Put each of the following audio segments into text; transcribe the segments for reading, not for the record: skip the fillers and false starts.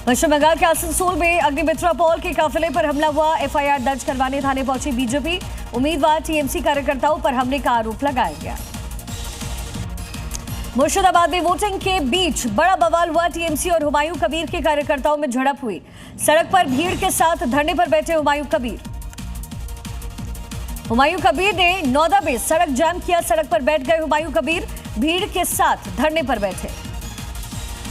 पश्चिम बंगाल के आसनसोल में अग्निमित्रा पॉल के काफिले पर हमला हुआ। एफआईआर दर्ज करवाने थाने पहुंची बीजेपी। उम्मीदवार टीएमसी कार्यकर्ताओं पर हमले का आरोप लगाया गया। मुर्शिदाबाद में वोटिंग के बीच बड़ा बवाल हुआ। टीएमसी और हुमायूं कबीर के कार्यकर्ताओं में झड़प हुई। सड़क पर भीड़ के साथ धरने पर बैठे हुमायूं कबीर ने नौदा में सड़क जाम किया। सड़क पर बैठ गए हुमायूं कबीर, भीड़ के साथ धरने पर बैठे।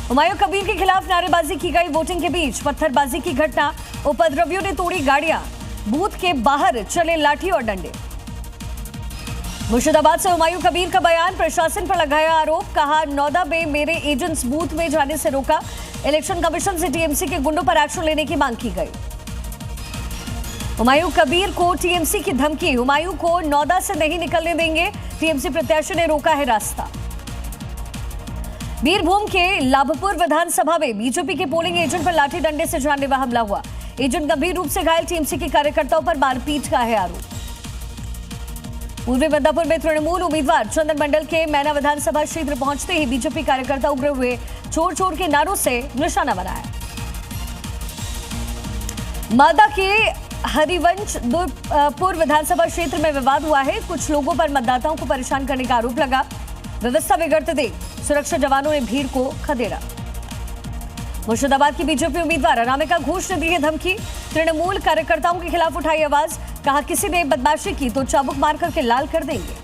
हुमायूं कबीर के खिलाफ नारेबाजी की गई। वोटिंग के बीच पत्थरबाजी की घटना। उपद्रवियों ने तोड़ी गाड़ियां। बूथ के बाहर चले लाठी और डंडे। मुर्शिदाबाद से हुमायूं कबीर का बयान। प्रशासन पर लगाया आरोप। कहा, नौदा में मेरे एजेंट्स बूथ में जाने से रोका। इलेक्शन कमीशन से टीएमसी के गुंडों पर एक्शन लेने की मांग की गई। हुमायूं कबीर को टीएमसी की धमकी। हुमायूं को नौदा से नहीं निकलने देंगे। टीएमसी प्रत्याशी ने रोका है रास्ता। बीरभूम के लाभपुर विधानसभा में बीजेपी के पोलिंग एजेंट पर लाठी डंडे से जानलेवा हमला हुआ। एजेंट गंभीर रूप से घायल। टीएमसी के कार्यकर्ताओं पर मारपीट का है आरोप। पूर्वी बदलापुर में तृणमूल उम्मीदवार चंदन मंडल के मैना विधानसभा क्षेत्र पहुंचते ही बीजेपी कार्यकर्ता उग्र हुए। छोड़ छोड़ के नारों से निशाना बनाया। मालदा के हरिवंशपुर विधानसभा क्षेत्र में विवाद हुआ है। कुछ लोगों पर मतदाताओं को परेशान करने का आरोप लगा। व्यवस्था बिगड़ते देख सुरक्षा जवानों ने भीड़ को खदेड़ा। मुर्शिदाबाद की बीजेपी उम्मीदवार अनामिका घोष ने दी है धमकी। तृणमूल कार्यकर्ताओं के खिलाफ उठाई आवाज। कहा, किसी ने बदमाशी की तो चाबुक मार करके लाल कर देंगे।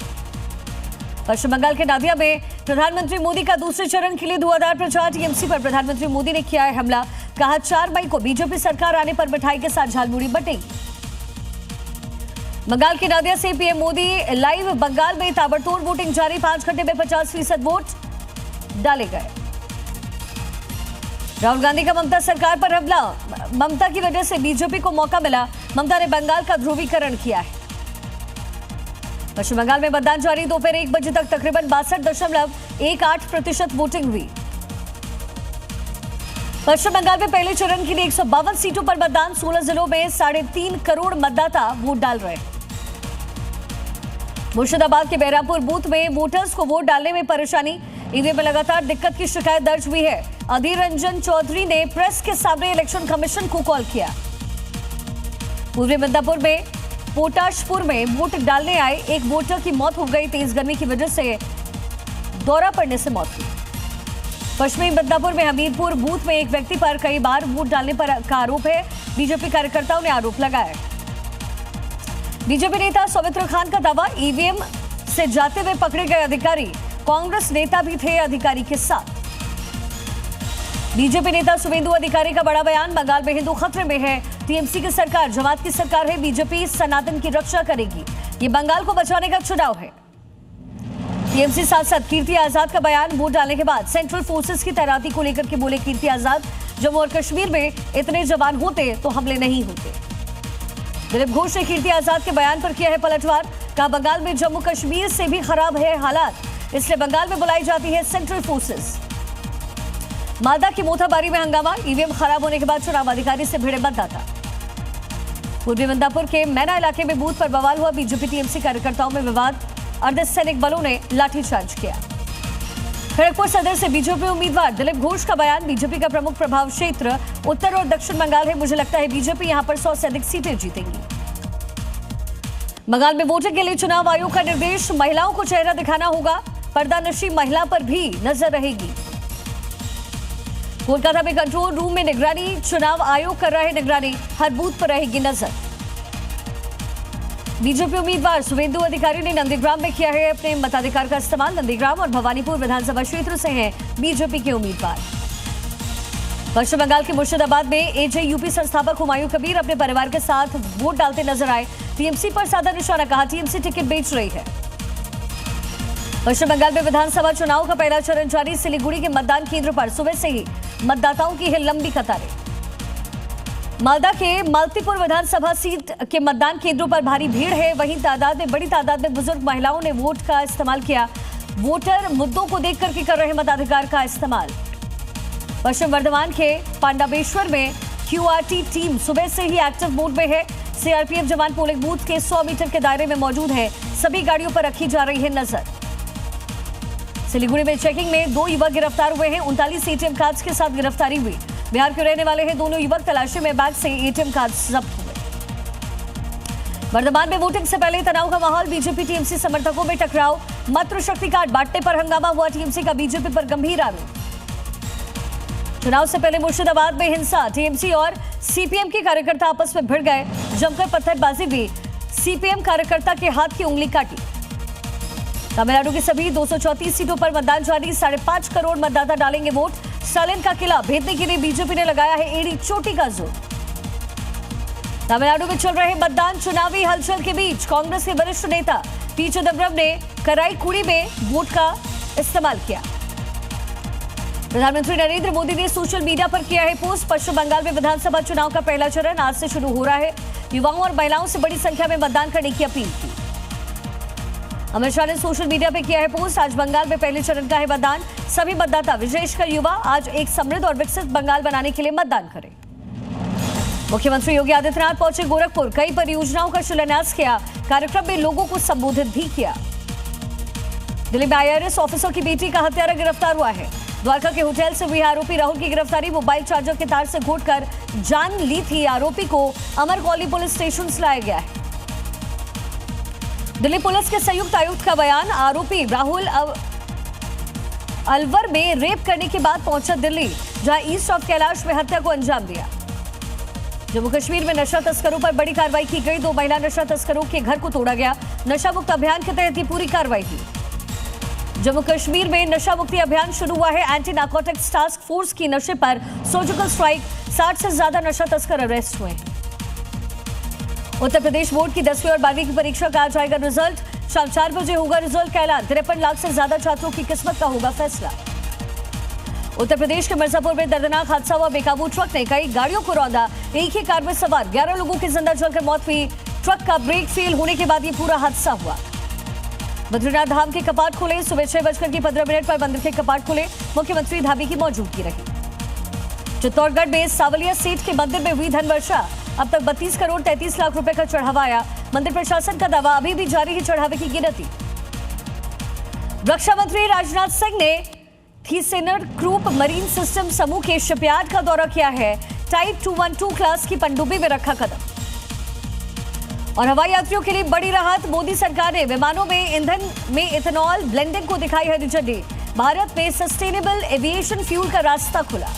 पश्चिम बंगाल के नादिया में प्रधानमंत्री मोदी का दूसरे चरण के लिए धुआंधार प्रचार। टीएमसी पर प्रधानमंत्री मोदी ने किया है हमला। कहा, 4 मई को बीजेपी सरकार आने पर मिठाई के साथ झालमुड़ी बटेगी। बंगाल के नादिया से पीएम मोदी लाइव। बंगाल में ताबड़तोड़ वोटिंग जारी। 5 घंटे में 50% वोट डाले गए। राहुल गांधी का ममता सरकार पर हमला। ममता की वजह से बीजेपी को मौका मिला। ममता ने बंगाल का ध्रुवीकरण किया है। पश्चिम बंगाल में मतदान जारी। दोपहर 1 बजे तक तकरीबन 62.18% वोटिंग हुई। पश्चिम बंगाल में पहले चरण के लिए 152 सीटों पर मतदान। 16 जिलों में 3.5 करोड़ मतदाता वोट डाल रहे हैं। मुर्शिदाबाद के बहरामपुर बूथ में वोटर्स को वोट डालने में परेशानी। ईवीएम में लगातार दिक्कत की शिकायत दर्ज हुई है। अधीर रंजन चौधरी ने प्रेस के सामने इलेक्शन कमीशन को कॉल किया। पूर्वी बदलापुर में पोटाशपुर में वोट डालने आए एक वोटर की मौत हो गई। तेज गर्मी की वजह से दौरा पड़ने से मौत हुई। पश्चिमी बदलापुर में हमीरपुर बूथ में एक व्यक्ति पर कई बार वोट डालने पर का आरोप है। बीजेपी कार्यकर्ताओं ने आरोप लगाया। बीजेपी नेता सौमित्र खान का दावा, ईवीएम से जाते हुए पकड़े गए अधिकारी। कांग्रेस नेता भी थे अधिकारी के साथ। बीजेपी नेता शुभेंदु अधिकारी का बड़ा बयान। बंगाल में हिंदू खतरे में है। टीएमसी की सरकार जमात की सरकार है। बीजेपी सनातन की रक्षा करेगी। ये बंगाल को बचाने का चुनाव है। टीएमसी सांसद कीर्ति आजाद का बयान। वोट डालने के बाद सेंट्रल फोर्सेस की तैनाती को लेकर के बोले कीर्ति आजाद, जम्मू और कश्मीर में इतने जवान होते तो हमले नहीं होते। दिलीप घोष ने कीर्ति आजाद के बयान पर किया है पलटवार। कहा, बंगाल में जम्मू कश्मीर से भी खराब है हालात, इसलिए बंगाल में बुलाई जाती है सेंट्रल फोर्सेस। मालदा की मोथाबारी में हंगामा। ईवीएम खराब होने के बाद चुनाव अधिकारी से भिड़े मतदाता। पूर्वी बदलापुर के मैना इलाके में बूथ पर बवाल हुआ। बीजेपी टीएमसी कार्यकर्ताओं में विवाद। अर्धसैनिक बलों ने लाठीचार्ज किया। खड़गपुर सदर से बीजेपी उम्मीदवार दिलीप घोष का बयान। बीजेपी का प्रमुख प्रभाव क्षेत्र उत्तर और दक्षिण बंगाल है। मुझे लगता है बीजेपी यहां पर 100 से अधिक सीटें जीतेंगी। बंगाल में वोटिंग के लिए चुनाव आयोग का निर्देश। महिलाओं को चेहरा दिखाना होगा। पर्दानशी महिला पर भी नजर रहेगी। कोलकाता में कंट्रोल रूम में निगरानी। चुनाव आयोग कर रहा है निगरानी। हर बूथ पर रहेगी नजर। बीजेपी उम्मीदवार शुभेंदु अधिकारी ने नंदीग्राम में किया है अपने मताधिकार का इस्तेमाल। नंदीग्राम और भवानीपुर विधानसभा क्षेत्र से हैं बीजेपी के उम्मीदवार। पश्चिम बंगाल के मुर्शिदाबाद में एजेयूपी संस्थापक हुमायूं कबीर अपने परिवार के साथ वोट डालते नजर आए। टीएमसी पर साधा निशाना। कहा, टीएमसी टिकट बेच रही है। पश्चिम बंगाल में विधानसभा चुनाव का पहला चरण जारी। सिलीगुड़ी के मतदान केंद्र पर सुबह से ही मतदाताओं की है लंबी कतारें। मालदा के मालतीपुर विधानसभा सीट के मतदान केंद्रों पर भारी भीड़ है। वहीं बड़ी तादाद में बुजुर्ग महिलाओं ने वोट का इस्तेमाल किया। वोटर मुद्दों को देख करके कर रहे मताधिकार का इस्तेमाल। पश्चिम वर्धमान के पांडाबेश्वर में क्यूआरटी टीम सुबह से ही एक्टिव मोड में है। सीआरपीएफ जवान पोलिंग बूथ के 100 मीटर के दायरे में मौजूद है। सभी गाड़ियों पर रखी जा रही है नजर। सिलीगुड़ी में चेकिंग में 2 युवक गिरफ्तार हुए हैं। 39 एटीएम कार्ड्स के साथ गिरफ्तारी हुई। बिहार के रहने वाले हैं दोनों युवक। तलाशी में बैग से एटीएम कार्ड जब्त हुए। वर्धमान में वोटिंग से पहले तनाव का माहौल। बीजेपी टीएमसी समर्थकों में टकराव। मातृ शक्ति कार्ड बांटने पर हंगामा हुआ। टीएमसी का बीजेपी पर गंभीर आरोप। चुनाव से पहले मुर्शिदाबाद में हिंसा। टीएमसी और सीपीएम के कार्यकर्ता आपस में भिड़ गए। जमकर पत्थरबाजी भी। सीपीएम कार्यकर्ता के हाथ की उंगली काटी। तमिलनाडु की सभी 234 सीटों पर मतदान जारी। 5.5 करोड़ मतदाता डालेंगे वोट। स्टालिन का किला भेदने के लिए बीजेपी ने लगाया है एड़ी चोटी का जोर। तमिलनाडु में चल रहे मतदान चुनावी हलचल के बीच कांग्रेस के वरिष्ठ नेता पी चिदम्बरम ने कराईकुड़ी में वोट का इस्तेमाल किया। प्रधानमंत्री नरेंद्र मोदी ने सोशल मीडिया पर किया है पोस्ट। पश्चिम बंगाल में विधानसभा चुनाव का पहला चरण आज से शुरू हो रहा है। युवाओं और महिलाओं से बड़ी संख्या में मतदान करने की अपील की। अमित शाह ने सोशल मीडिया पर किया है पोस्ट। आज बंगाल में पहले चरण का है मतदान। सभी मतदाता विशेषकर युवा आज एक समृद्ध और विकसित बंगाल बनाने के लिए मतदान करें। मुख्यमंत्री योगी आदित्यनाथ पहुंचे गोरखपुर। कई परियोजनाओं का शिलान्यास किया। कार्यक्रम में लोगों को संबोधित भी किया। दिल्ली में आईआरएस ऑफिसर की बेटी का हत्यारा गिरफ्तार हुआ है। द्वारका के होटल से हुई आरोपी राहुल की गिरफ्तारी। मोबाइल चार्जर के तार से घोंटकर जान ली थी। आरोपी को अमर कॉलोनी पुलिस स्टेशन से लाया गया है। दिल्ली पुलिस के संयुक्त आयुक्त का बयान। आरोपी राहुल अलवर में रेप करने के बाद पहुंचा दिल्ली, जहां ईस्ट ऑफ कैलाश में हत्या को अंजाम दिया। जम्मू कश्मीर में नशा तस्करों पर बड़ी कार्रवाई की गई। 2 महिला नशा तस्करों के घर को तोड़ा गया। नशा मुक्त अभियान के तहत ये पूरी कार्रवाई हुई। जम्मू कश्मीर में नशा मुक्ति अभियान शुरू हुआ है। एंटी नारकोटिक्स टास्क फोर्स की नशे पर सर्जिकल स्ट्राइक। 60 से ज्यादा नशा तस्कर अरेस्ट हुए। उत्तर प्रदेश बोर्ड की 10वीं और 12वीं की परीक्षा का आज आएगा रिजल्ट। शाम 4 बजे होगा रिजल्ट का ऐलान। 53 लाख से ज्यादा छात्रों की किस्मत का होगा फैसला। उत्तर प्रदेश के मिर्जापुर में दर्दनाक हादसा हुआ। बेकाबू ट्रक ने कई गाड़ियों को रौंदा। एक ही कार में सवार 11 लोगों की जिंदा जलकर मौत हुई। ट्रक का ब्रेक फेल होने के बाद ये पूरा हादसा हुआ। बद्रीनाथ धाम के कपाट खुले। सुबह 6:15 पर मंदिर के कपाट खुले। मुख्यमंत्री धामी की मौजूदगी रही। चित्तौड़गढ़ में सावलिया सेठ के मंदिर में हुई धन वर्षा। अब तक 32 करोड़ 33 लाख रुपए का चढ़ावा आया। मंदिर प्रशासन का दावा, अभी भी जारी है चढ़ावे की गिनती। रक्षा मंत्री राजनाथ सिंह ने थीसेनर क्रूप मरीन सिस्टम समूह के शिपयार्ड का दौरा किया है। टाइप 212 क्लास की पनडुब्बी में रखा कदम। और हवाई यात्रियों के लिए बड़ी राहत। मोदी सरकार ने विमानों में ईंधन में इथेनॉल ब्लेंडिंग को दिखाई हरी झंडी। भारत में सस्टेनेबल एविएशन फ्यूल का रास्ता खुला।